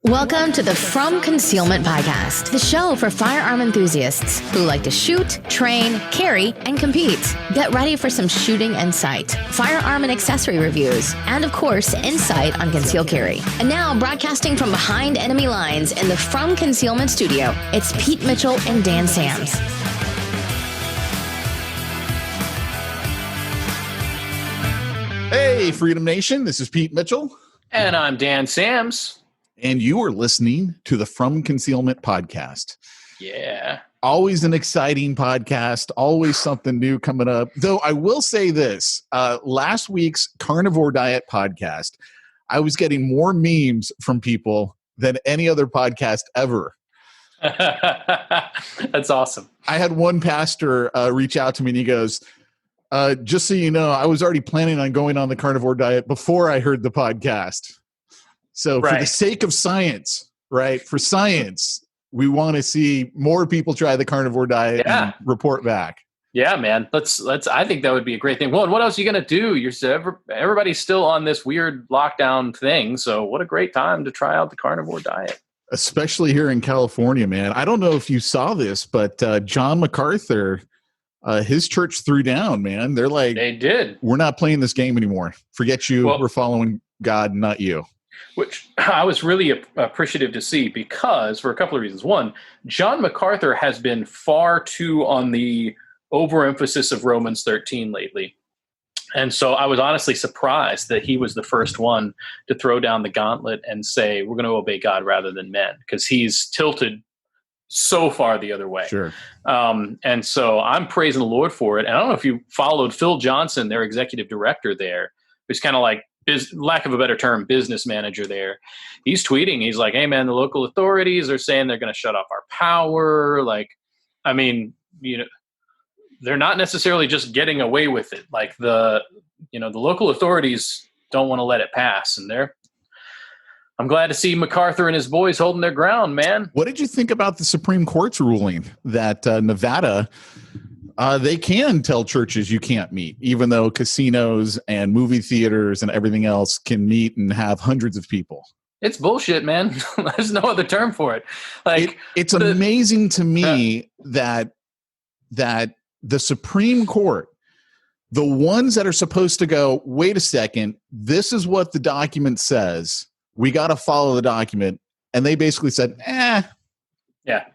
Welcome to the From Concealment Podcast, the show for firearm enthusiasts who like to shoot, train, carry, and compete. Get ready for some shooting and sight, firearm and accessory reviews, and of course, insight on concealed carry. And now, broadcasting from behind enemy lines in the From Concealment studio, it's Pete Mitchell and Dan Sams. Hey, Freedom Nation, this is Pete Mitchell. And I'm Dan Sams. And you are listening to the From Concealment Podcast. Yeah. Always an exciting podcast, always something new coming up. Though I will say this, last week's Carnivore Diet podcast, I was getting more memes from people than any other podcast ever. That's awesome. I had one pastor reach out to me and he goes, just so you know, I was already planning on going on the carnivore diet before I heard the podcast. So for the sake of science, right? For science, we want to see more people try the carnivore diet and report back. Yeah, man. Let's. I think that would be a great thing. Well, and what else are you going to do? Everybody's still on this weird lockdown thing. So what a great time to try out the carnivore diet. Especially here in California, man. I don't know if you saw this, but John MacArthur, his church threw down, man. They're like, they did. We're not playing this game anymore. Forget you. We're following God, not you. Which I was really appreciative to see because for a couple of reasons. One, John MacArthur has been far too on the overemphasis of Romans 13 lately. And so I was honestly surprised that he was the first one to throw down the gauntlet and say, we're going to obey God rather than men, because he's tilted so far the other way. Sure. And so I'm praising the Lord for it. And I don't know if you followed Phil Johnson, their executive director there, who's kind of like, lack of a better term, business manager there. He's tweeting. He's like, hey, man, the local authorities are saying they're going to shut off our power. Like, I mean, they're not necessarily just getting away with it. Like the local authorities don't want to let it pass. And I'm glad to see MacArthur and his boys holding their ground, man. What did you think about the Supreme Court's ruling that Nevada, they can tell churches you can't meet, even though casinos and movie theaters and everything else can meet and have hundreds of people? It's bullshit, man. There's no other term for it. Like it's amazing to me that the Supreme Court, the ones that are supposed to go, wait a second, this is what the document says. We got to follow the document. And they basically said,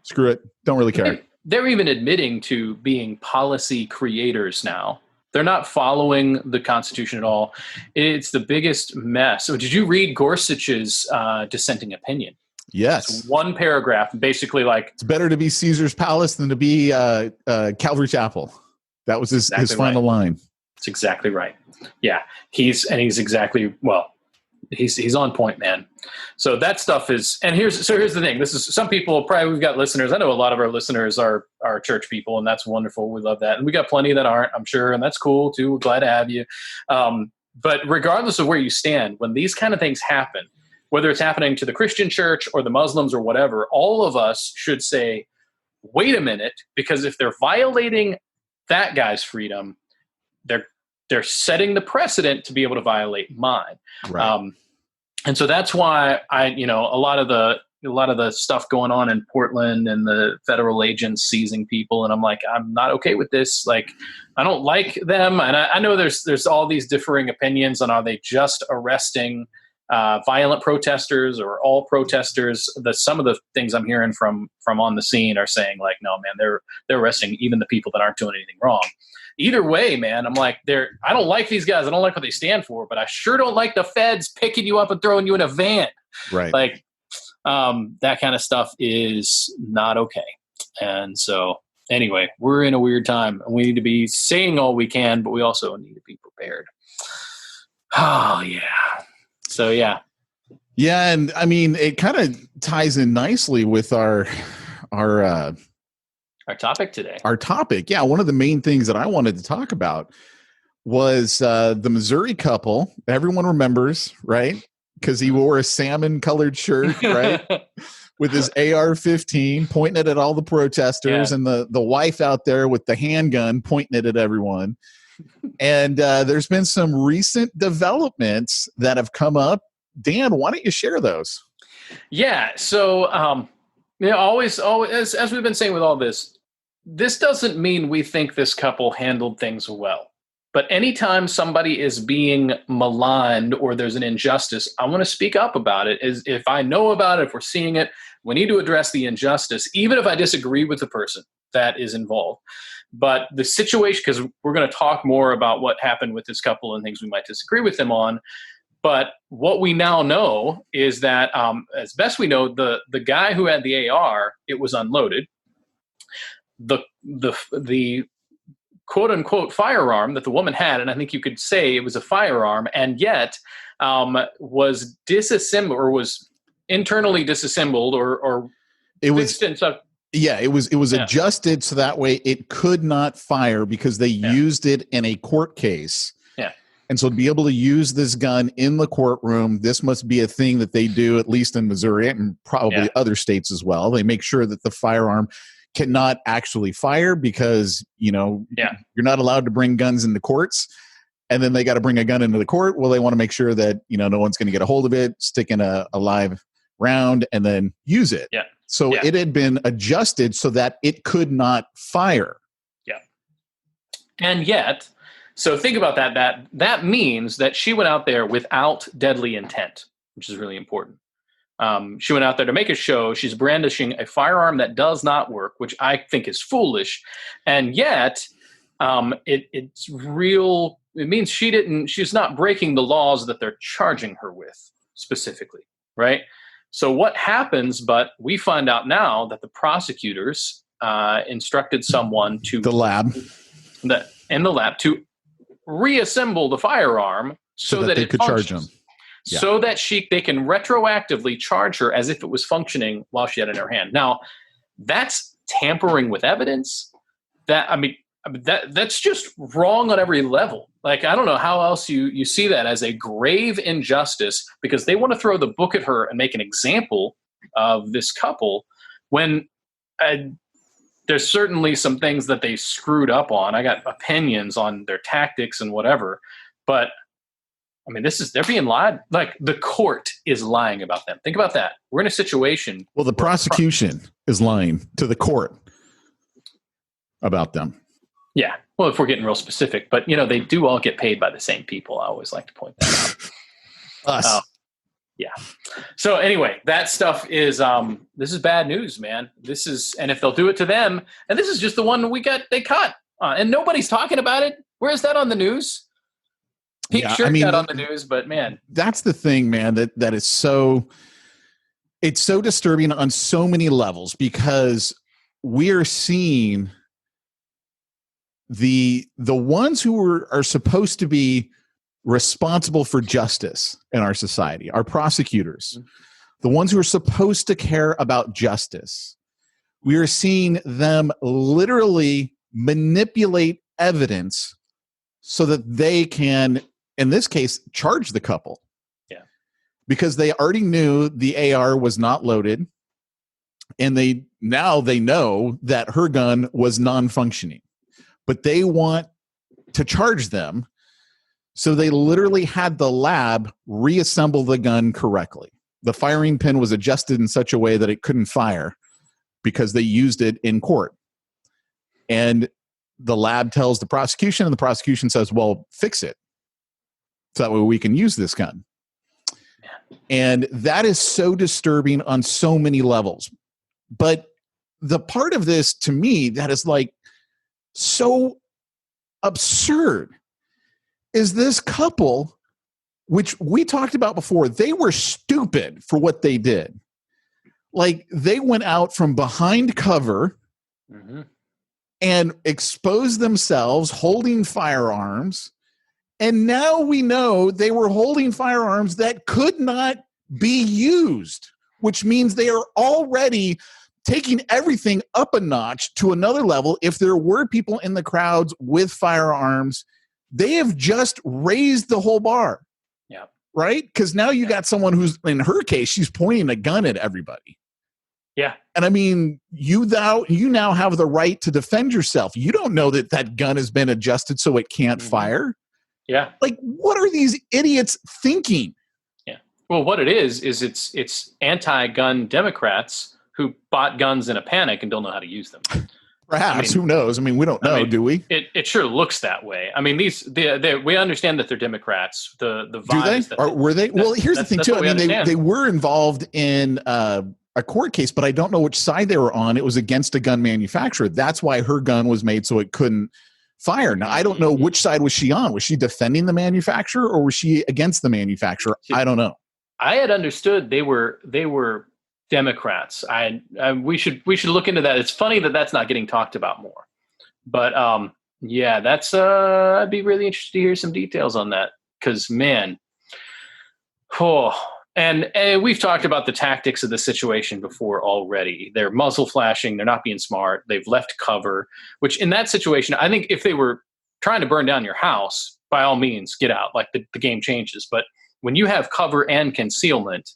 screw it. Don't really care. They're even admitting to being policy creators now. They're not following the Constitution at all. It's the biggest mess. So did you read Gorsuch's dissenting opinion? Yes. It's one paragraph, basically like... It's better to be Caesar's palace than to be Calvary Chapel. That was his final line. That's exactly right. Yeah. He's on point, man. So that stuff is, and here's the thing. This is, some people, probably we've got listeners. I know a lot of our listeners are church people, and that's wonderful. We love that. And we got plenty that aren't, I'm sure. And that's cool too. We're glad to have you. But regardless of where you stand, when these kind of things happen, whether it's happening to the Christian church or the Muslims or whatever, all of us should say, wait a minute, because if they're violating that guy's freedom, they're setting the precedent to be able to violate mine. Right. And so that's why a lot of the stuff going on in Portland and the federal agents seizing people, and I'm like, I'm not okay with this. Like, I don't like them, and I know there's all these differing opinions on, are they just arresting violent protesters or all protesters? Some of the things I'm hearing from on the scene are saying like, no, man, they're arresting even the people that aren't doing anything wrong. Either way, man, I'm like, I don't like these guys. I don't like what they stand for, but I sure don't like the feds picking you up and throwing you in a van. Right. Like, that kind of stuff is not okay. And so anyway, we're in a weird time, and we need to be saying all we can, but we also need to be prepared. Oh, yeah. So, yeah. Yeah. And I mean, it kind of ties in nicely with our topic today. Our topic. Yeah. One of the main things that I wanted to talk about was the Missouri couple. Everyone remembers, right? Because he wore a salmon colored shirt, right? With his AR-15 pointing it at all the protesters, and the wife out there with the handgun pointing it at everyone. And there's been some recent developments that have come up. Dan, why don't you share those? Yeah. So, always, as we've been saying with all this, this doesn't mean we think this couple handled things well. But anytime somebody is being maligned or there's an injustice, I want to speak up about it. Is if I know about it, if we're seeing it, we need to address the injustice, even if I disagree with the person that is involved. But the situation, because we're going to talk more about what happened with this couple and things we might disagree with them on. But what we now know is that, as best we know, the guy who had the AR, it was unloaded. The quote unquote firearm that the woman had, and I think you could say it was a firearm, and yet was disassembled or was internally disassembled or it was it was adjusted so that way it could not fire because they used it in a court case. Yeah. And so to be able to use this gun in the courtroom, this must be a thing that they do, at least in Missouri and probably other states as well. They make sure that the firearm cannot actually fire because, you're not allowed to bring guns into courts. And then they got to bring a gun into the court. Well, they want to make sure that, no one's going to get a hold of it, stick in a live round, and then use it. Yeah. So it had been adjusted so that it could not fire. Yeah. And yet, so think about that. That means that she went out there without deadly intent, which is really important. She went out there to make a show. She's brandishing a firearm that does not work, which I think is foolish. And yet, it's real. It means she's not breaking the laws that they're charging her with specifically, right? So what happens, but we find out now that the prosecutors instructed someone to the lab to reassemble the firearm so that they it could functions. Charge them. Yeah. So that they can retroactively charge her as if it was functioning while she had it in her hand. Now, that's tampering with evidence. That's just wrong on every level. Like, I don't know how else you see that as a grave injustice because they want to throw the book at her and make an example of this couple when there's certainly some things that they screwed up on. I got opinions on their tactics and whatever, but they're being lied. Like, the court is lying about them. Think about that. We're in a situation. Well, the prosecution is lying to the court about them. Yeah. Well, if we're getting real specific, but they do all get paid by the same people. I always like to point that out. Us. Yeah. So anyway, that stuff is, this is bad news, man. And if they'll do it to them, and this is just the one they caught, and nobody's talking about it. Where is that on the news? Pete got on the news, but man, that's the thing, man, that is it's so disturbing on so many levels because we are seeing the ones who are supposed to be responsible for justice in our society, our prosecutors, the ones who are supposed to care about justice. We are seeing them literally manipulate evidence so that they can, in this case, charge the couple. Yeah. Because they already knew the AR was not loaded, and they know that her gun was non-functioning. But they want to charge them, so they literally had the lab reassemble the gun correctly. The firing pin was adjusted in such a way that it couldn't fire because they used it in court. And the lab tells the prosecution, and the prosecution says, well, fix it so that way we can use this gun. And that is so disturbing on so many levels. But the part of this, to me, that is like so absurd is this couple, which we talked about before. They were stupid for what they did. Like, they went out from behind cover and exposed themselves holding firearms. And now we know they were holding firearms that could not be used, which means they are already taking everything up a notch to another level. If there were people in the crowds with firearms, they have just raised the whole bar. Yeah. Right? Because now you got someone who's, in her case, she's pointing a gun at everybody. Yeah. And you now have the right to defend yourself. You don't know that gun has been adjusted so it can't fire. Yeah. Like, what are these idiots thinking? Yeah. Well, what it is it's anti-gun Democrats who bought guns in a panic and don't know how to use them. Perhaps, who knows? I mean, we don't know, do we? It sure looks that way. I mean, we understand that they're Democrats. The vibe do they? Were they? Well, here's the thing too. I mean, they were involved in a court case, but I don't know which side they were on. It was against a gun manufacturer. That's why her gun was made so it couldn't fire. Now, I don't know which side was she on. Was she defending the manufacturer or was she against the manufacturer? I don't know. I had understood they were Democrats. We should look into that. It's funny that that's not getting talked about more. But yeah, that's I'd be really interested to hear some details on that because man, and we've talked about the tactics of the situation before already. They're muzzle flashing. They're not being smart. They've left cover. Which in that situation, I think if they were trying to burn down your house, by all means, get out. Like the game changes. But when you have cover and concealment,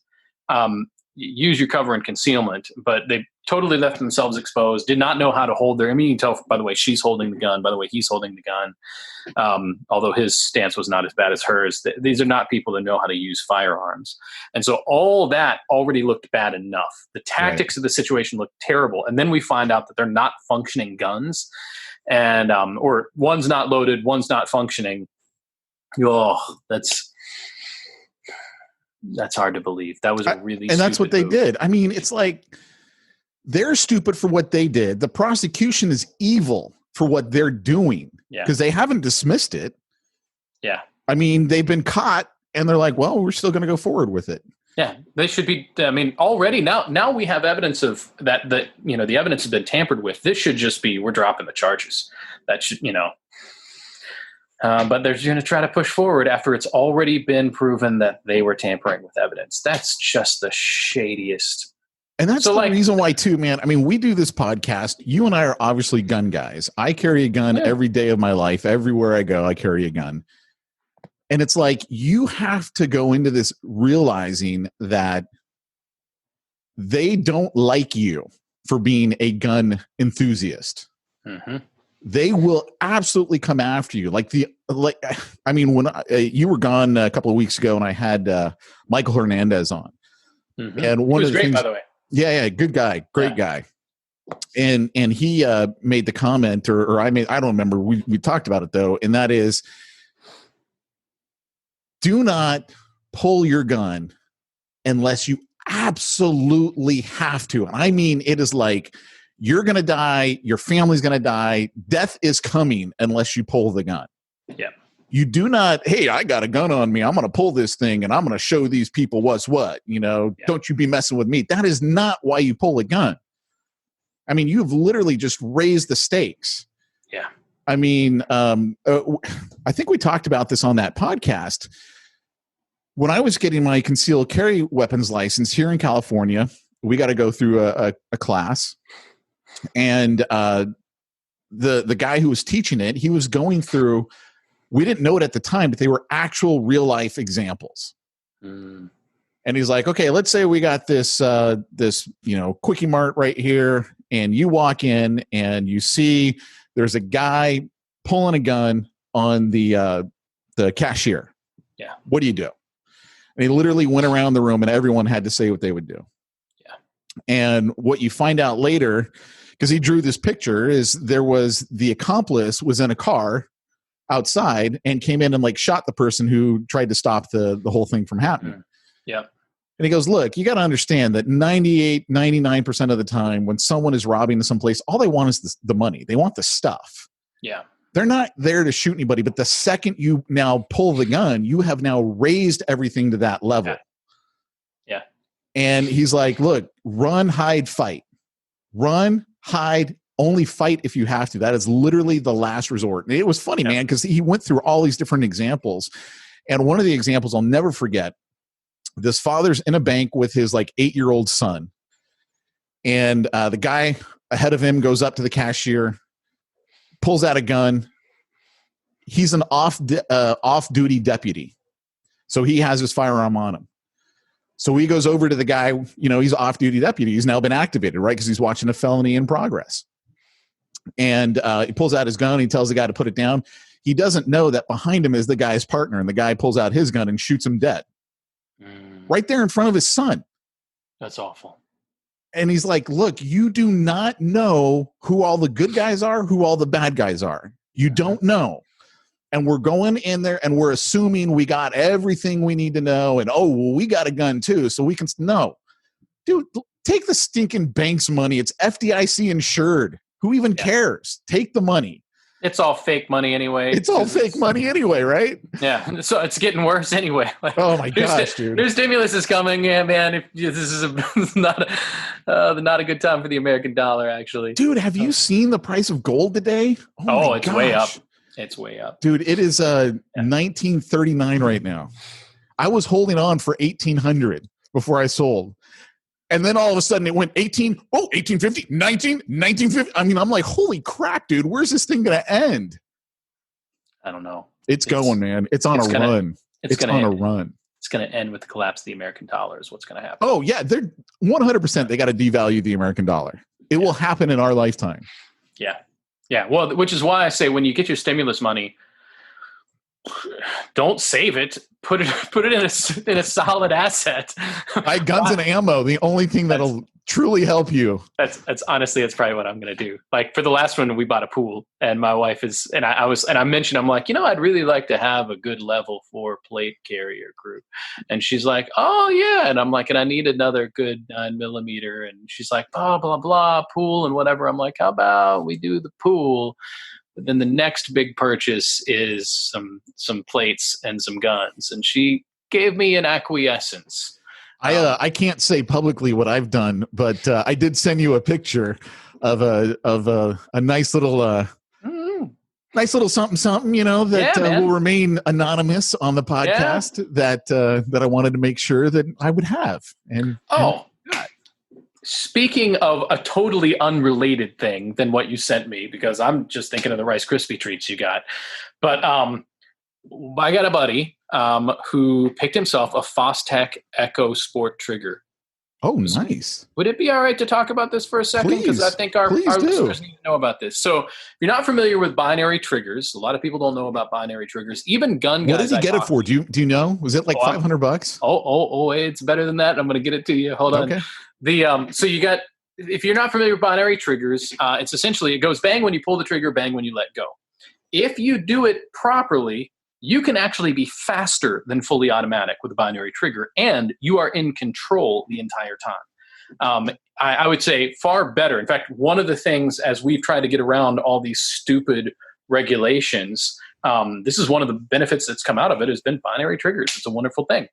use your cover and concealment, but they totally left themselves exposed, did not know how to hold their, I mean, you can tell by the way she's holding the gun, by the way he's holding the gun, although his stance was not as bad as hers. These are not people that know how to use firearms. And so all that already looked bad enough. The tactics of the situation looked terrible. And then we find out that they're not functioning guns and, or one's not loaded, one's not functioning. Oh, that's hard to believe. That was a really and that's what they move. did. I mean, it's like they're stupid for what they did. The prosecution is evil for what they're doing because they haven't dismissed it. Yeah. I mean, they've been caught and they're like, well, we're still going to go forward with it. Yeah, they should be. I mean, already now we have evidence of that, the evidence has been tampered with. This should just be, we're dropping the charges. That should, but they're going to try to push forward after it's already been proven that they were tampering with evidence. That's just the shadiest. And that's the reason why, too, man. I mean, we do this podcast. You and I are obviously gun guys. I carry a gun every day of my life. Everywhere I go, I carry a gun. And it's like you have to go into this realizing that they don't like you for being a gun enthusiast. Mm-hmm. They will absolutely come after you. I mean, when you were gone a couple of weeks ago and I had Michael Hernandez on. Mm-hmm. And one of the things, by the way. Yeah, good guy, great guy. And he made the comment or I don't remember. We talked about it though. And that is, do not pull your gun unless you absolutely have to. And I mean, it is like, you're going to die. Your family's going to die. Death is coming unless you pull the gun. Yeah. You do not, hey, I got a gun on me. I'm going to pull this thing and I'm going to show these people what's what. Don't you be messing with me. That is not why you pull a gun. I mean, you've literally just raised the stakes. Yeah. I mean, I think we talked about this on that podcast. When I was getting my concealed carry weapons license here in California, we got to go through a class. And the guy who was teaching it, he was going through, we didn't know it at the time, but they were actual real life examples. Mm. And he's like, okay, let's say we got this Quickie Mart right here, and you walk in and you see there's a guy pulling a gun on the cashier. Yeah. What do you do? And he literally went around the room and everyone had to say what they would do. Yeah. And what you find out later, because he drew this picture, is there was the accomplice was in a car outside and came in and shot the person who tried to stop the whole thing from happening. Yeah. And he goes, look, you got to understand that 98, 99% of the time when someone is robbing someplace, all they want is the money. They want the stuff. Yeah. They're not there to shoot anybody, but the second you now pull the gun, you have now raised everything to that level. Yeah. And he's like, look, run, hide, fight. Run, hide, only fight if you have to. That is literally the last resort. And it was funny, man, because he went through all these different examples. And one of the examples I'll never forget, this father's in a bank with his 8-year-old son. And the guy ahead of him goes up to the cashier, pulls out a gun. He's an off-duty deputy. So he has his firearm on him. So he goes over to the guy, he's an off-duty deputy. He's now been activated, right? Because he's watching a felony in progress. And he pulls out his gun. He tells the guy to put it down. He doesn't know that behind him is the guy's partner. And the guy pulls out his gun and shoots him dead. right there in front of his son. That's awful. And he's like, look, you do not know who all the good guys are, who all the bad guys are. You don't know. And we're going in there and we're assuming we got everything we need to know. And, oh, well, we got a gun too. So we can, no. Dude, take the stinking bank's money. It's FDIC insured. Who even cares? Take the money. It's all fake money anyway. It's all fake money anyway, right? Yeah. So it's getting worse anyway. Like, oh my gosh, dude. New stimulus is coming. Yeah, man. This is not a good time for the American dollar, actually. Dude, have you seen the price of gold today? Oh, it's way up. It's way up. Dude, it is 1939 right now. I was holding on for 1800 before I sold. And then all of a sudden it went 1850, 1950. I mean, I'm like, holy crap, dude, where's this thing going to end? I don't know. It's going, man. It's on a run. It's on a run. It's going to end with the collapse of the American dollar is what's going to happen. Oh, yeah. They're 100%. They got to devalue the American dollar. It will happen in our lifetime. Yeah. Yeah. Well, which is why I say when you get your stimulus money, don't save it. Put it in a solid asset. Buy guns and ammo. The only thing that'll truly help you. That's honestly, that's probably what I'm going to do. Like for the last one, we bought a pool, and my wife is, and I mentioned, I'm like, I'd really like to have a good level 4 plate carrier group, and she's like, oh yeah, and I'm like, and I need another good 9mm, and she's like, blah blah blah, pool and whatever. I'm like, how about we do the pool? But then the next big purchase is some plates and some guns. And she gave me an acquiescence. I can't say publicly what I've done, but I did send you a picture of a nice little something, that will remain anonymous on the podcast that I wanted to make sure that I would have. And speaking of a totally unrelated thing than what you sent me, because I'm just thinking of the Rice Krispie treats you got. But I got a buddy who picked himself a Fostech Echo Sport trigger. Oh, nice. Would it be all right to talk about this for a second? Because I think our listeners need to know about this. So if you're not familiar with binary triggers, a lot of people don't know about binary triggers. Even gun guys. What did he get it for? Do you know? Was it like $500? Oh, it's better than that. I'm going to get it to you. Hold on. Okay. So you got, if you're not familiar with binary triggers, it's essentially, it goes bang when you pull the trigger, bang when you let go. If you do it properly, you can actually be faster than fully automatic with a binary trigger, and you are in control the entire time. I would say far better. In fact, one of the things, as we've tried to get around all these stupid regulations, this is one of the benefits that's come out of it, has been binary triggers. It's a wonderful thing.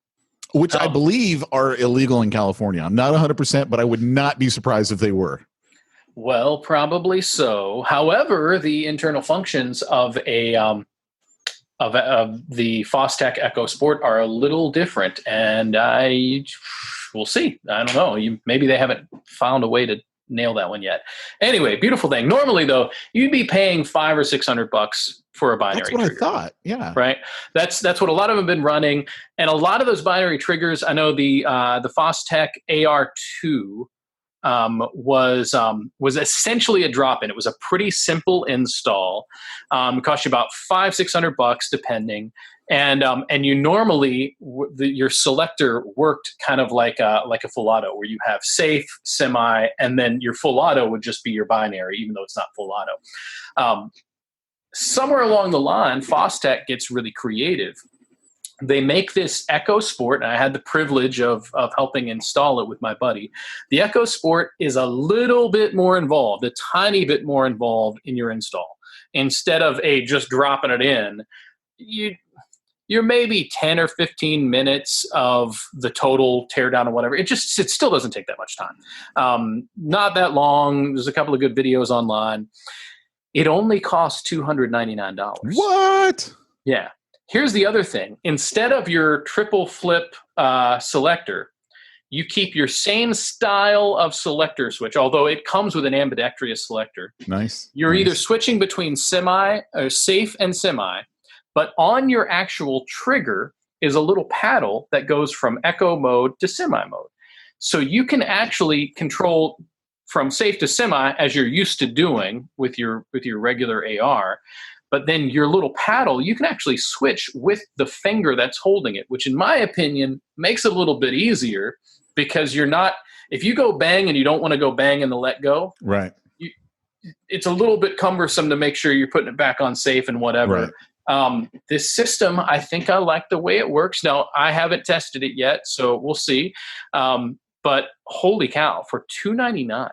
Which I believe are illegal in California. I'm not 100%, but I would not be surprised if they were. Well, probably so. However, the internal functions of the Fostech Echo Sport are a little different, and we'll see. I don't know. Maybe they haven't found a way to nail that one yet. Anyway, beautiful thing. Normally, though, you'd be paying $500 or $600 for a binary trigger. That's what I thought. Yeah. Right. That's what a lot of them have been running, and a lot of those binary triggers. I know the Fostech AR2 was essentially a drop-in. It was a pretty simple install. It cost you about $500-$600 depending, and you normally your selector worked kind of like a full auto, where you have safe, semi, and then your full auto would just be your binary, even though it's not full auto. Somewhere along the line, Fostech gets really creative. They make this Echo Sport, and I had the privilege of helping install it with my buddy. The Echo Sport is a little bit more involved, a tiny bit more involved in your install. Instead of just dropping it in, you're maybe 10 or 15 minutes of the total teardown or whatever. It still doesn't take that much time. Not that long. There's a couple of good videos online. It only costs $299. What? Yeah. Here's the other thing. Instead of your triple flip selector, you keep your same style of selector switch, although it comes with an ambidextrous selector. Nice. You're either switching between safe and semi, but on your actual trigger is a little paddle that goes from echo mode to semi mode. So you can actually control from safe to semi as you're used to doing with your regular AR. But then your little paddle, you can actually switch with the finger that's holding it, which in my opinion makes it a little bit easier, because you're not, if you go bang and you don't want to go bang and the let go, right, it's a little bit cumbersome to make sure you're putting it back on safe and whatever. Right. This system, I think I like the way it works. Now, I haven't tested it yet, so we'll see. But holy cow, for $299,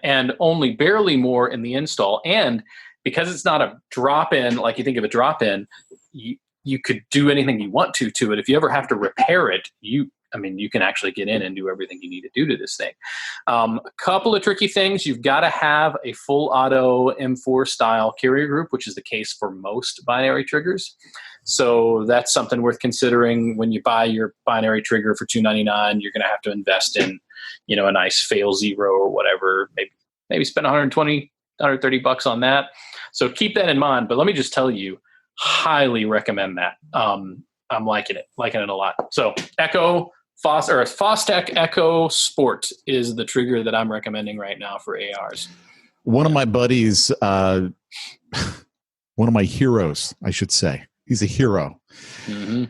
and only barely more in the install, and because it's not a drop-in like you think of a drop-in, you could do anything you want to it. If you ever have to repair it, you can actually get in and do everything you need to do to this thing. A couple of tricky things. You've got to have a full auto M4 style carrier group, which is the case for most binary triggers. So that's something worth considering when you buy your binary trigger for $299. You're going to have to invest in, a nice fail zero or whatever. Maybe spend $120, $130 on that. So keep that in mind. But let me just tell you, highly recommend that. I'm liking it a lot. So Echo Fostech Echo Sport is the trigger that I'm recommending right now for ARs. One of my buddies, one of my heroes, I should say. He's a hero. Mm-hmm.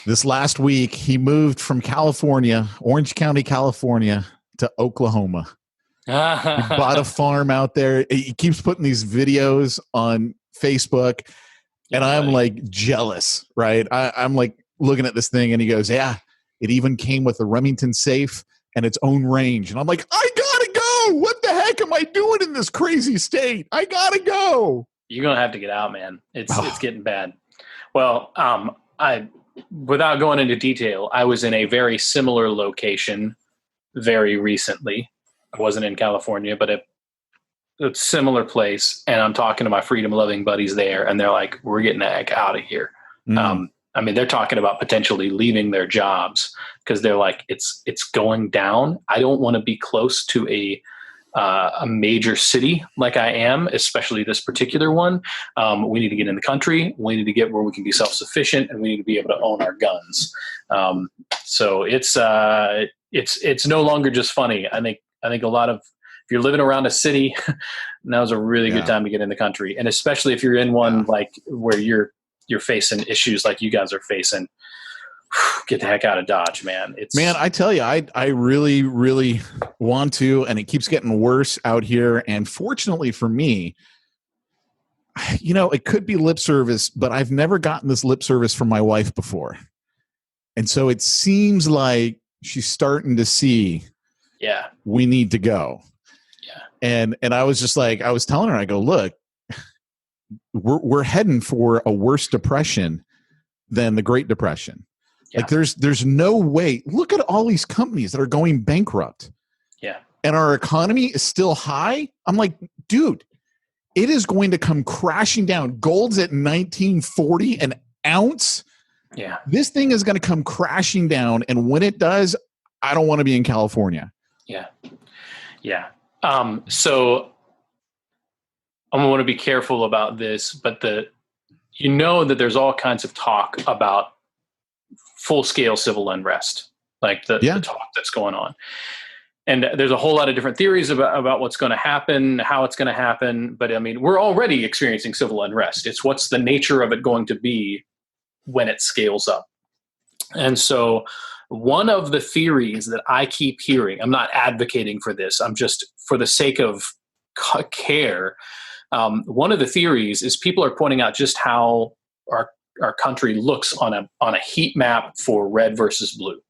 This last week, he moved from California, Orange County, California, to Oklahoma. He bought a farm out there. He keeps putting these videos on Facebook, and I'm like jealous, right? I'm like looking at this thing, and he goes, yeah, it even came with a Remington safe and its own range. And I'm like, I gotta go. What the heck am I doing in this crazy state? I gotta go. You're going to have to get out, man. It's getting bad. Well, without going into detail, I was in a very similar location very recently. I wasn't in California, but a similar place. And I'm talking to my freedom-loving buddies there, and they're like, we're getting the heck out of here. Mm. They're talking about potentially leaving their jobs because they're like, it's going down. I don't want to be close to a major city like I am, especially this particular one. We need to get in the country. We need to get where we can be self-sufficient, and we need to be able to own our guns. So it's no longer just funny. I think a lot of, if you're living around a city, now's a really good time to get in the country. And especially if you're in one like where you're facing issues like you guys are facing, get the heck out of Dodge, man. I tell you, I really, really want to, and it keeps getting worse out here. And fortunately for me, it could be lip service, but I've never gotten this lip service from my wife before. And so it seems like she's starting to see, we need to go. Yeah. And I was just like, I was telling her, I go, look, we're heading for a worse depression than the Great Depression. Yeah. Like there's no way. Look at all these companies that are going bankrupt. Yeah. And our economy is still high. I'm like, dude, it is going to come crashing down. Gold's at $19.40 an ounce. Yeah. This thing is going to come crashing down. And when it does, I don't want to be in California. Yeah. Yeah. So I'm going to be careful about this, but that there's all kinds of talk about full-scale civil unrest, like the talk that's going on. And there's a whole lot of different theories about what's going to happen, how it's going to happen. But we're already experiencing civil unrest. It's what's the nature of it going to be when it scales up. And so one of the theories that I keep hearing, I'm not advocating for this, I'm just for the sake of care. One of the theories is people are pointing out just how our country looks on a heat map for red versus blue.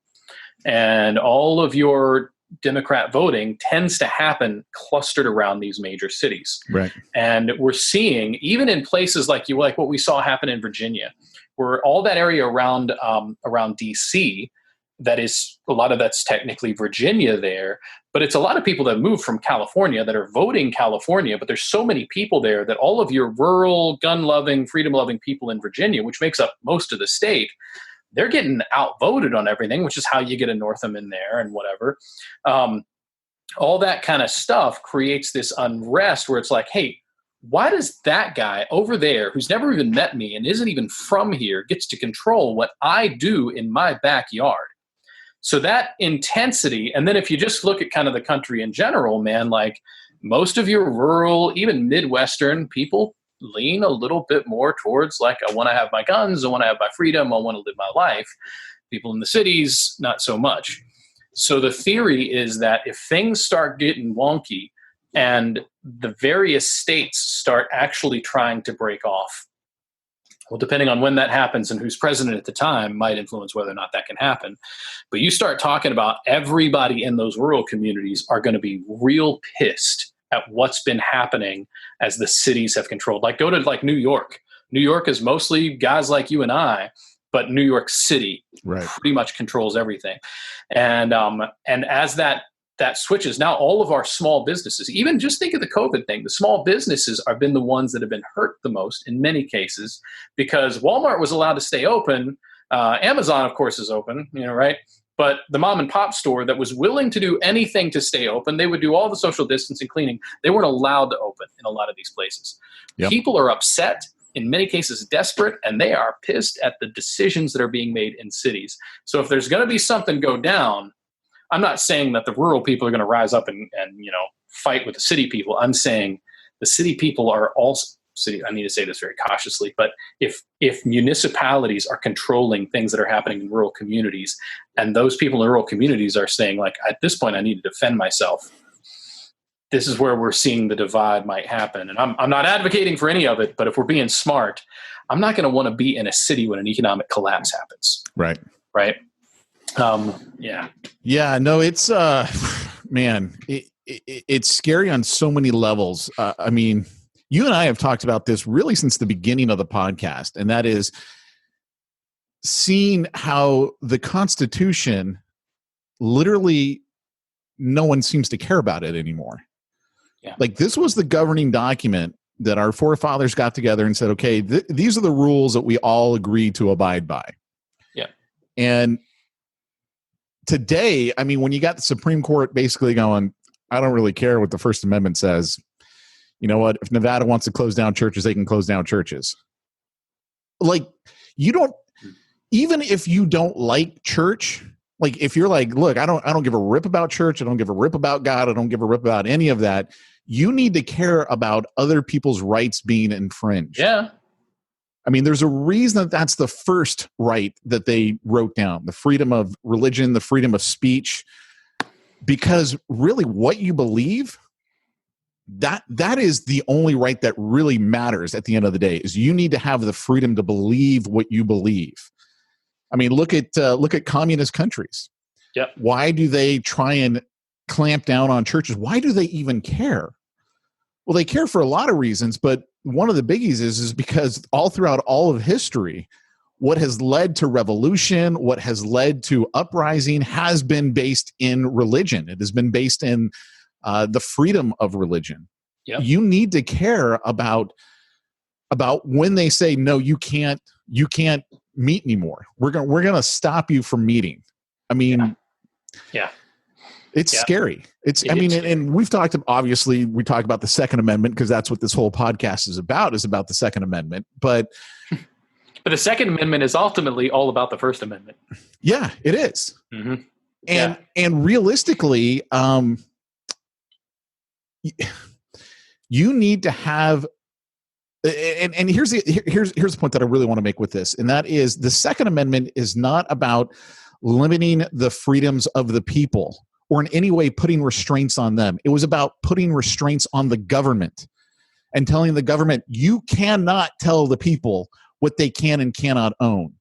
And all of your Democrat voting tends to happen clustered around these major cities. Right. And we're seeing, even in places like what we saw happen in Virginia, where all that area around DC, that is, a lot of that's technically Virginia there, but it's a lot of people that moved from California that are voting California, but there's so many people there that all of your rural, gun-loving, freedom-loving people in Virginia, which makes up most of the state, they're getting outvoted on everything, which is how you get a Northam in there and whatever. All that kind of stuff creates this unrest where it's like, hey, why does that guy over there who's never even met me and isn't even from here gets to control what I do in my backyard? So that intensity, and then if you just look at kind of the country in general, man, like most of your rural, even Midwestern people, lean a little bit more towards like, I want to have my guns, I want to have my freedom, I want to live my life. People in the cities, not so much. So the theory is that if things start getting wonky and the various states start actually trying to break off, well, depending on when that happens and who's president at the time might influence whether or not that can happen. But you start talking about everybody in those rural communities are going to be real pissed at what's been happening as the cities have controlled. Like, go to like New York. New York is mostly guys like you and I, but New York City pretty much controls everything. And as that switches, now all of our small businesses, even just think of the COVID thing, the small businesses have been the ones that have been hurt the most in many cases, because Walmart was allowed to stay open. Amazon, of course, is open, right? But the mom and pop store that was willing to do anything to stay open, they would do all the social distancing, cleaning. They weren't allowed to open in a lot of these places. Yep. People are upset, in many cases desperate, and they are pissed at the decisions that are being made in cities. So if there's going to be something go down, I'm not saying that the rural people are going to rise up and fight with the city people. I'm saying the city people are also I need to say this very cautiously, but if municipalities are controlling things that are happening in rural communities, and those people in rural communities are saying, like, at this point I need to defend myself, this is where we're seeing the divide might happen. And I'm not advocating for any of it, but if we're being smart, I'm not going to want to be in a city when an economic collapse happens. Right. Yeah, no, it's man, it's scary on so many levels. I mean, you and I have talked about this really since the beginning of the podcast, and that is seeing how the Constitution, literally no one seems to care about it anymore. Yeah. Like, this was the governing document that our forefathers got together and said, okay, these are the rules that we all agree to abide by. Yeah. And today, I mean, when you got the Supreme Court basically going, I don't really care what the First Amendment says. You know what? If Nevada wants to close down churches, they can close down churches. Like, you don't, even if you don't like church, like, if you're like, look, I don't give a rip about church, I don't give a rip about God, I don't give a rip about any of that, you need to care about other people's rights being infringed. Yeah. I mean, there's a reason that that's the first right that they wrote down, the freedom of religion, the freedom of speech, because really what you believe, that is the only right that really matters at the end of the day, is you need to have the freedom to believe what you believe. I mean, look at communist countries. Yep. Why do they try and clamp down on churches? Why do they even care? Well, they care for a lot of reasons, but one of the biggies is because all throughout all of history, what has led to revolution, what has led to uprising has been based in religion. It has been based in the freedom of religion. Yep. You need to care about when they say, no, you can't meet anymore. We're going to stop you from meeting. I mean, yeah. It's scary. And we've talked, obviously, we talk about the Second Amendment because that's what this whole podcast is about the Second Amendment. But the Second Amendment is ultimately all about the First Amendment. Yeah, it is. Mm-hmm. And realistically, you need to have, and here's the point that I really want to make with this, and that is the Second Amendment is not about limiting the freedoms of the people or in any way putting restraints on them. It was about putting restraints on the government and telling the government, you cannot tell the people what they can and cannot own.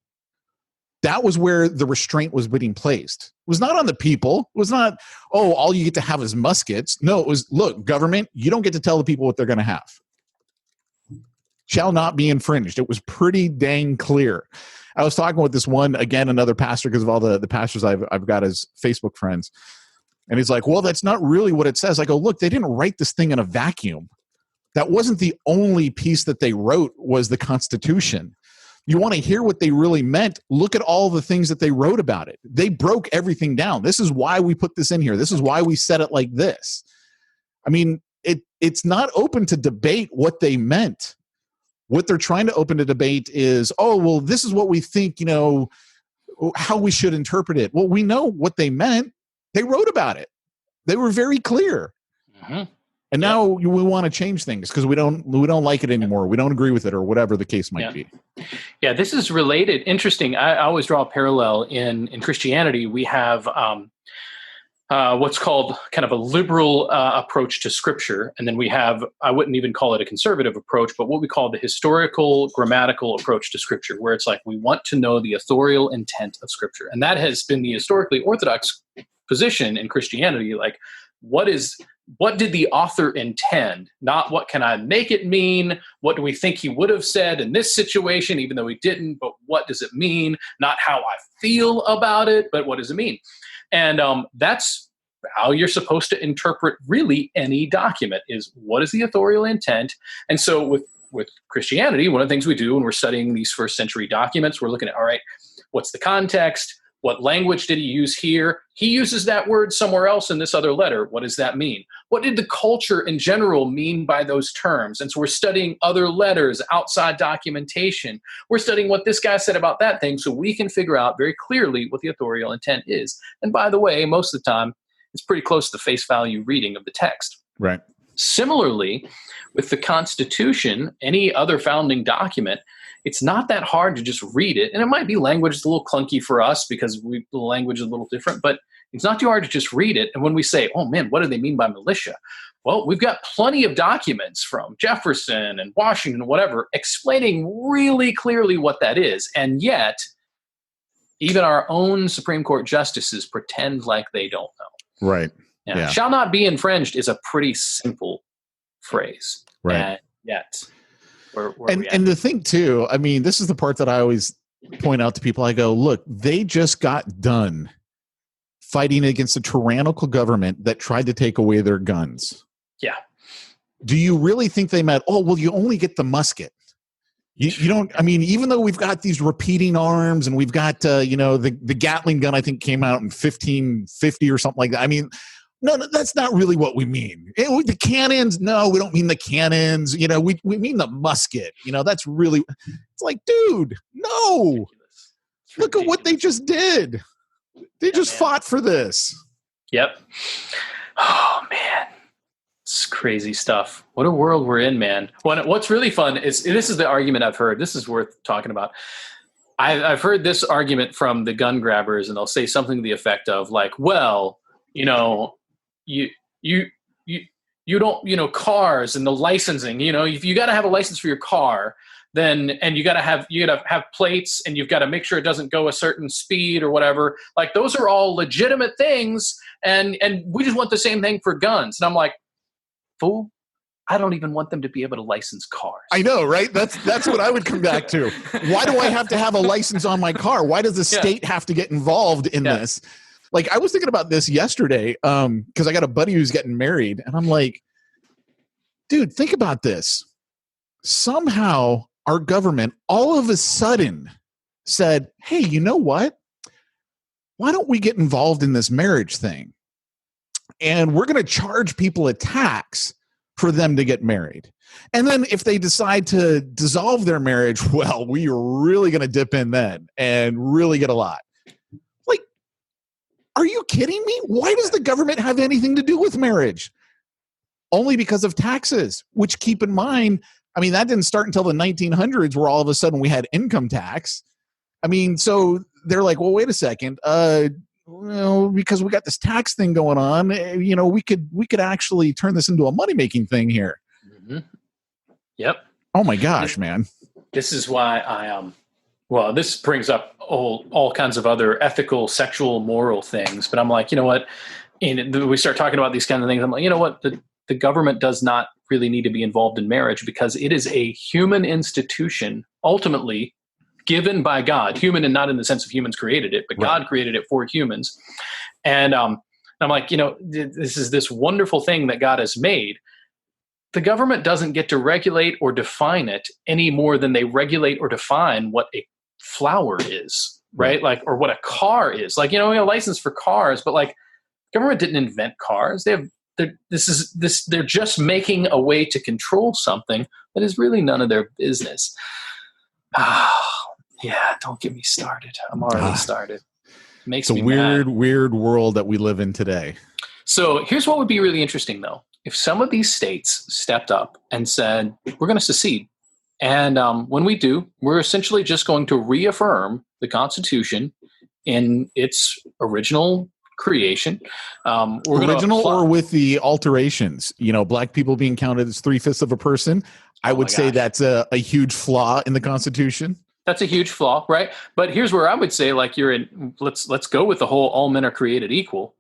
That was where the restraint was being placed. It was not on the people. It was not, all you get to have is muskets. No, it was, look, government, you don't get to tell the people what they're going to have. Shall not be infringed. It was pretty dang clear. I was talking with this one, again, another pastor, because of all the pastors I've got as Facebook friends. And he's like, well, that's not really what it says. I go, look, they didn't write this thing in a vacuum. That wasn't the only piece that they wrote was the Constitution. You want to hear what they really meant? Look at all the things that they wrote about it. They broke everything down. This is why we put this in here. This is why we said it like this. I mean, it's not open to debate what they meant. What they're trying to open to debate is, well, this is what we think, how we should interpret it. Well, we know what they meant. They wrote about it. They were very clear. Mm-hmm. And now we want to change things because we don't like it anymore. We don't agree with it, or whatever the case might be. Yeah, this is related. Interesting. I always draw a parallel in Christianity. We have what's called kind of a liberal approach to Scripture, and then we have, I wouldn't even call it a conservative approach, but what we call the historical grammatical approach to Scripture, where it's like we want to know the authorial intent of Scripture, and that has been the historically orthodox position in Christianity. Like, what did the author intend? Not what can I make it mean? What do we think he would have said in this situation, even though he didn't? But what does it mean? Not how I feel about it, but what does it mean? And that's how you're supposed to interpret really any document, is what is the authorial intent? And so with Christianity, one of the things we do when we're studying these first century documents, we're looking at, all right, what's the context? What language did he use here? He uses that word somewhere else in this other letter. What does that mean? What did the culture in general mean by those terms? And so we're studying other letters, outside documentation. We're studying what this guy said about that thing so we can figure out very clearly what the authorial intent is. And by the way, most of the time, it's pretty close to the face value reading of the text. Right. Similarly, with the Constitution, any other founding document, it's not that hard to just read it. And it might be language that's a little clunky for us because the language is a little different, but it's not too hard to just read it. And when we say, oh man, what do they mean by militia? Well, we've got plenty of documents from Jefferson and Washington and whatever explaining really clearly what that is. And yet, even our own Supreme Court justices pretend like they don't know. Right. Yeah. Shall not be infringed is a pretty simple phrase. Right. And yet, and the thing too, I mean, this is the part that I always point out to people. I go, look, they just got done fighting against a tyrannical government that tried to take away their guns. Yeah. Do you really think they meant, oh, well, you only get the musket? You don't, I mean, even though we've got these repeating arms and we've got, the Gatling gun, I think came out in 1550 or something like that. I mean, no, that's not really what we mean. The cannons, no, we don't mean the cannons. We mean the musket. That's really, it's like, dude, no. Look at what they just did. They just fought for this. Yep. Oh, man. It's crazy stuff. What a world we're in, man. What's really fun is, this is the argument I've heard. This is worth talking about. I've heard this argument from the gun grabbers, and they'll say something to the effect of like, well, you don't, cars and the licensing, if you got to have a license for your car, then, and you got to have plates, and you've got to make sure it doesn't go a certain speed or whatever. Like, those are all legitimate things. And we just want the same thing for guns. And I'm like, fool, I don't even want them to be able to license cars. I know, right? That's what I would come back to. Why do I have to have a license on my car? Why does the state have to get involved in this? Like, I was thinking about this yesterday because I got a buddy who's getting married, and I'm like, dude, think about this. Somehow our government all of a sudden said, hey, you know what? Why don't we get involved in this marriage thing? And we're going to charge people a tax for them to get married. And then if they decide to dissolve their marriage, well, we are really going to dip in then and really get a lot. Like, are you kidding me? Why does the government have anything to do with marriage? Only because of taxes, which, keep in mind, I mean, that didn't start until the 1900s where all of a sudden we had income tax. I mean, so they're like, well, wait a second. Well, because we got this tax thing going on, we could actually turn this into a money-making thing here. Mm-hmm. Yep. Oh my gosh, man. This is why this brings up all kinds of other ethical, sexual, moral things. But I'm like, you know what? And we start talking about these kinds of things. I'm like, you know what? The government does not really need to be involved in marriage because it is a human institution, ultimately given by God, human and not in the sense of humans created it, but God created it for humans. And I'm like, this is this wonderful thing that God has made. The government doesn't get to regulate or define it any more than they regulate or define what a flower is, right? Like, or what a car is. Like, we have a license for cars, but like, government didn't invent cars. They're just making a way to control something that is really none of their business. Yeah, don't get me started. I'm already started. It's a weird world that we live in today. So here's what would be really interesting, though. if some of these states stepped up and said, we're going to secede. And when we do, we're essentially just going to reaffirm the Constitution in its original creation. Original or with the alterations, black people being counted as 3/5 of a person. I would say that's a huge flaw in the Constitution. That's a huge flaw, right? But here's where I would say, like, let's go with the whole all men are created equal.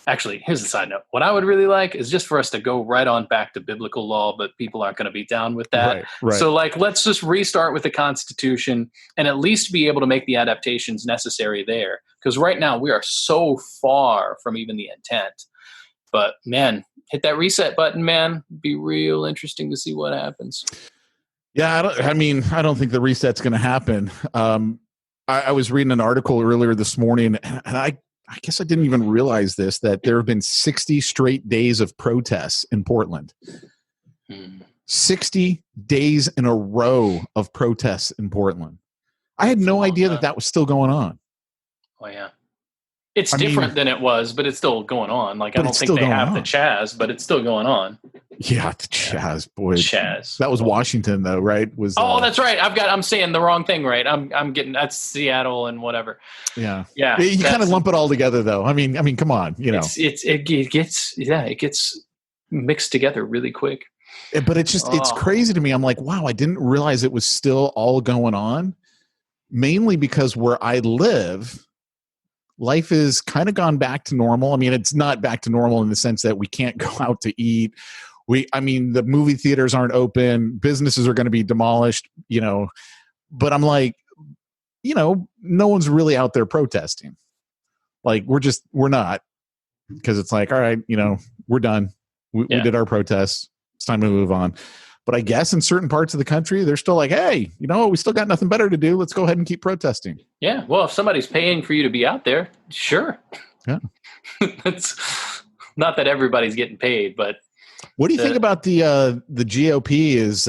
Actually, here's the side note. What I would really like is just for us to go right on back to biblical law, but people aren't going to be down with that. Right. So, like, let's just restart with the Constitution and at least be able to make the adaptations necessary there. Because right now we are so far from even the intent. But, man, hit that reset button, man. Be real interesting to see what happens. Yeah, I don't think the reset's going to happen. I was reading an article earlier this morning, and I guess I didn't even realize this, that there have been 60 straight days of protests in Portland. 60 days in a row of protests in Portland. I had no idea that was still going on. Oh, yeah. It's different than it was, but it's still going on. Like, I don't think they have the Chaz, but it's still going on. Yeah, the Chaz, boy. Chaz. That was Washington, though, right? That's right. I'm saying the wrong thing, right? I'm getting that's Seattle and whatever. Yeah. Yeah. You kind of lump it all together, though. I mean, come on, it gets mixed together really quick. But it's crazy to me. I'm like, wow, I didn't realize it was still all going on. Mainly because where I live, life is kind of gone back to normal. I mean, it's not back to normal in the sense that we can't go out to eat. The movie theaters aren't open. Businesses are going to be demolished, but I'm like, no one's really out there protesting. Like we're not, because it's like, all right, we're done. We did our protests. It's time to move on. But I guess in certain parts of the country, they're still like, hey, we still got nothing better to do. Let's go ahead and keep protesting. Yeah. Well, if somebody's paying for you to be out there, sure. Yeah. It's not that everybody's getting paid, but. What do you think about the GOP is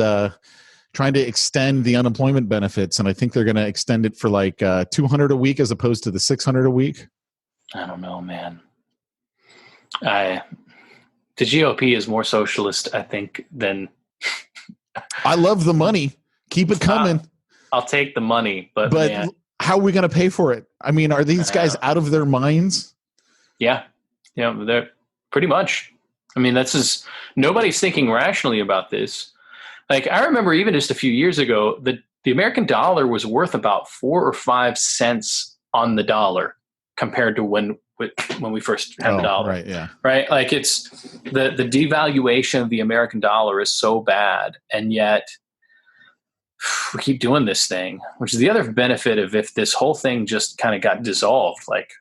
trying to extend the unemployment benefits? And I think they're going to extend it for like $200 a week as opposed to the $600 a week. I don't know, man. The GOP is more socialist, I think, than. I love the money. Keep it coming. I'll take the money, but man, how are we going to pay for it? I mean, are these guys out of their minds? Yeah. They're pretty much. I mean, nobody's thinking rationally about this. Like, I remember even just a few years ago, the American dollar was worth about 4 or 5 cents on the dollar compared to when we first had the dollar. Right, yeah. Right? Like, it's the devaluation of the American dollar is so bad, and yet we keep doing this thing, which is the other benefit of if this whole thing just kind of got dissolved, like,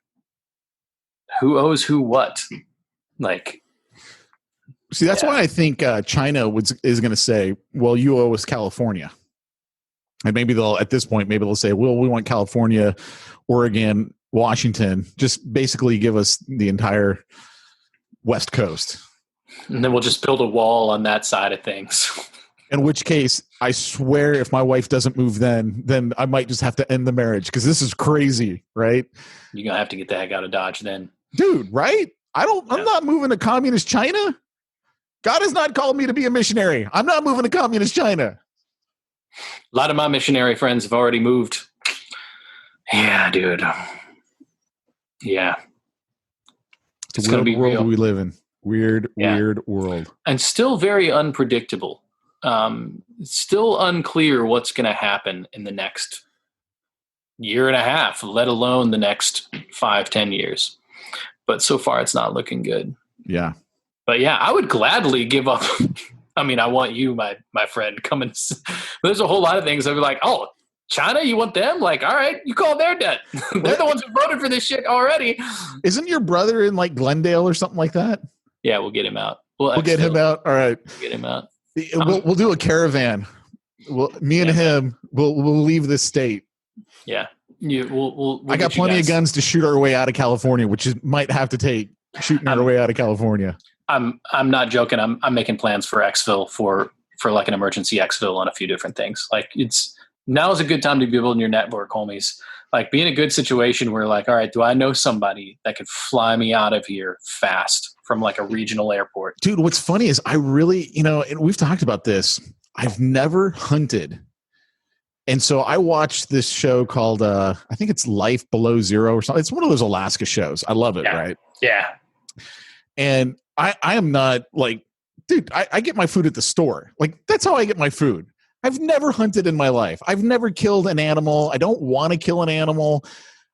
who owes who what? Like, see, that's why I think China is going to say, well, you owe us California. And maybe they'll say, well, we want California, Oregon, Washington, just basically give us the entire West Coast. And then we'll just build a wall on that side of things. In which case, I swear if my wife doesn't move then I might just have to end the marriage because this is crazy, right? You're going to have to get the heck out of Dodge then. Dude, right? I'm not moving to communist China. God has not called me to be a missionary. I'm not moving to communist China. A lot of my missionary friends have already moved. Yeah, dude. Yeah. It's a weird world we live in. Weird world. And still very unpredictable. It's still unclear what's going to happen in the next year and a half, let alone the next 5-10 years. But so far, it's not looking good. Yeah. But yeah, I would gladly give up. I mean, I want you, my friend, come and. There's a whole lot of things I'd be like, oh, China, you want them? Like, all right, you call their debt. They're the ones who voted for this shit already. Isn't your brother in like Glendale or something like that? Yeah, we'll get him out. We'll get him out. All right. We'll get him out. We'll do a caravan. Me and him, we'll leave this state. Yeah. We'll I got plenty of guns to shoot our way out of California, which might have to take shooting our way out of California. I'm not joking. I'm making plans for exfil for like an emergency exfil on a few different things. Like now is a good time to be building your network, homies. Like be in a good situation where like, all right, do I know somebody that could fly me out of here fast from like a regional airport. Dude, what's funny is I really, and we've talked about this. I've never hunted. And so I watched this show called, I think it's Life Below Zero or something. It's one of those Alaska shows. I love it, right? Yeah. And I am not like, dude, I get my food at the store. Like, that's how I get my food. I've never hunted in my life. I've never killed an animal. I don't want to kill an animal.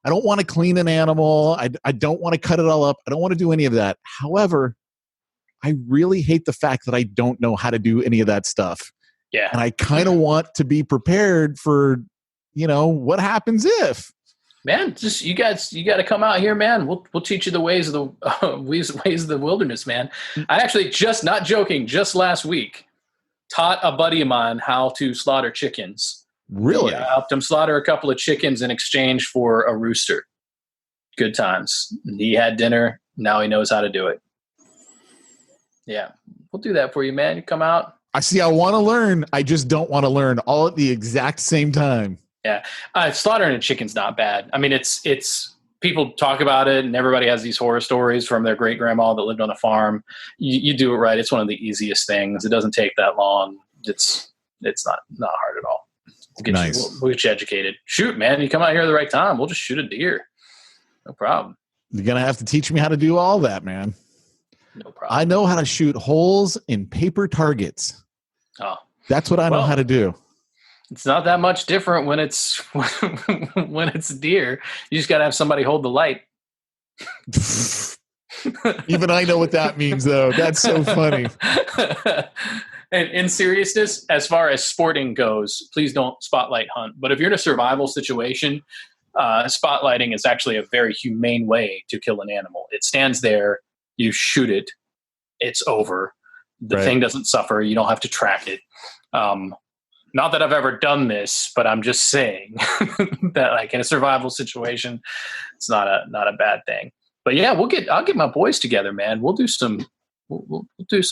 I don't want to clean an animal. I don't want to cut it all up. I don't want to do any of that. However, I really hate the fact that I don't know how to do any of that stuff. Yeah. And I kind of want to be prepared for, what happens if. Man, just you got to come out here, man. We'll teach you the ways of the ways of the wilderness, man. I actually not joking, just last week taught a buddy of mine how to slaughter chickens. Really? I helped him slaughter a couple of chickens in exchange for a rooster. Good times. He had dinner. Now he knows how to do it. Yeah, we'll do that for you, man. You come out. I want to learn. I just don't want to learn all at the exact same time. Yeah. Slaughtering a chicken's not bad. I mean, it's people talk about it and everybody has these horror stories from their great grandma that lived on a farm. You do it right. It's one of the easiest things. It doesn't take that long. It's not hard at all. We'll get you educated. Shoot, man. You come out here at the right time. We'll just shoot a deer. No problem. You're going to have to teach me how to do all that, man. No problem. I know how to shoot holes in paper targets. Oh, that's what I know how to do. It's not that much different when it's when it's deer. You just got to have somebody hold the light. Even I know what that means, though. That's so funny. And in seriousness, as far as sporting goes, please don't spotlight hunt. But if you're in a survival situation, spotlighting is actually a very humane way to kill an animal. It stands there, you shoot it, it's over. The thing doesn't suffer. You don't have to track it. Not that I've ever done this, but I'm just saying that, like, in a survival situation, it's not a bad thing. But yeah, I'll get my boys together, man. We'll do some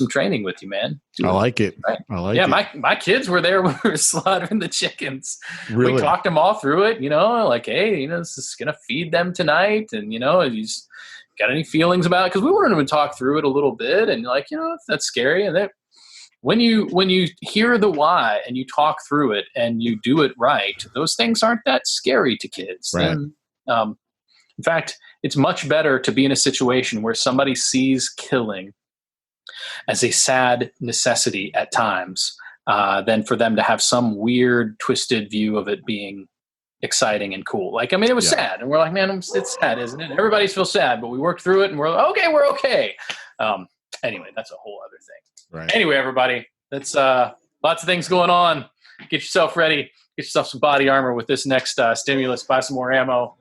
training with you, man. I like it. Right? I like it. My kids were there when we were slaughtering the chickens. Really? We talked them all through it, like, hey, this is going to feed them tonight. And, he's got any feelings about it? Because we wanted them to talk through it a little bit. And like, that's scary. And then when you hear the why and you talk through it and you do it right, those things aren't that scary to kids. Right. And, in fact, it's much better to be in a situation where somebody sees killing as a sad necessity at times than for them to have some weird, twisted view of it being exciting and cool. Like, I mean, it was sad. And we're like, man, it's sad, isn't it? Everybody feels sad, but we worked through it and we're like, okay, we're okay. Anyway, that's a whole other thing. Right. Anyway, everybody, that's lots of things going on. Get yourself ready. Get yourself some body armor with this next stimulus. Buy some more ammo.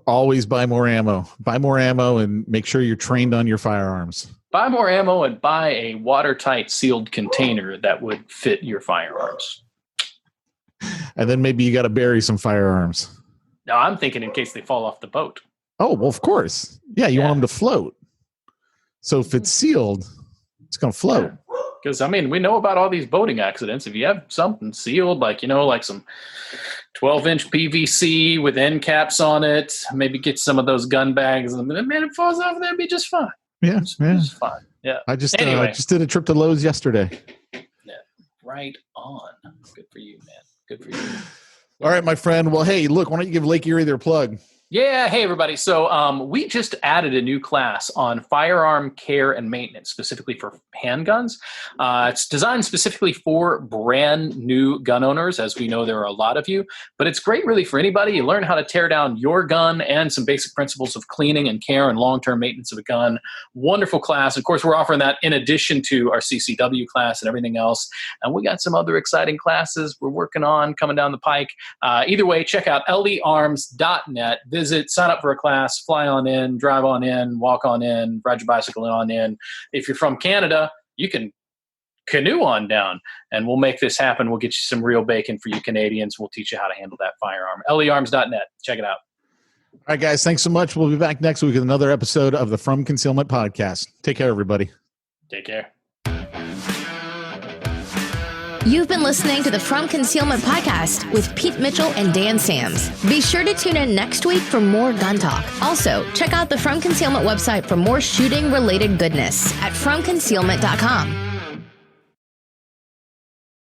Always buy more ammo. Buy more ammo and make sure you're trained on your firearms. Buy more ammo and buy a watertight sealed container that would fit your firearms. And then maybe you got to bury some firearms. Now, I'm thinking in case they fall off the boat. Oh, well, of course. Yeah, you want them to float. So if it's sealed, it's going to float. Because, I mean, we know about all these boating accidents. If you have something sealed, like some 12-inch PVC with end caps on it, maybe get some of those gun bags, and man, it falls off there, it'd be just fine. Yeah, just fine. Yeah. I just did a trip to Lowe's yesterday. Yeah, right on. Good for you, man. Good for you. All right, my friend. Well, hey, look, why don't you give Lake Erie their plug? Yeah. Hey, everybody. So we just added a new class on firearm care and maintenance, specifically for handguns. It's designed specifically for brand new gun owners, as we know there are a lot of you. But it's great really for anybody. You learn how to tear down your gun and some basic principles of cleaning and care and long-term maintenance of a gun. Wonderful class. Of course, we're offering that in addition to our CCW class and everything else. And we got some other exciting classes we're working on coming down the pike. Either way, check out learms.net. Visit, sign up for a class, fly on in, drive on in, walk on in, ride your bicycle on in. If you're from Canada, you can canoe on down, and we'll make this happen. We'll get you some real bacon for you Canadians. We'll teach you how to handle that firearm. learms.net. Check it out. All right, guys, thanks so much. We'll be back next week with another episode of the From Concealment Podcast. Take care, everybody. Take care. You've been listening to the From Concealment podcast with Pete Mitchell and Dan Sams. Be sure to tune in next week for more gun talk. Also, check out the From Concealment website for more shooting-related goodness at FromConcealment.com.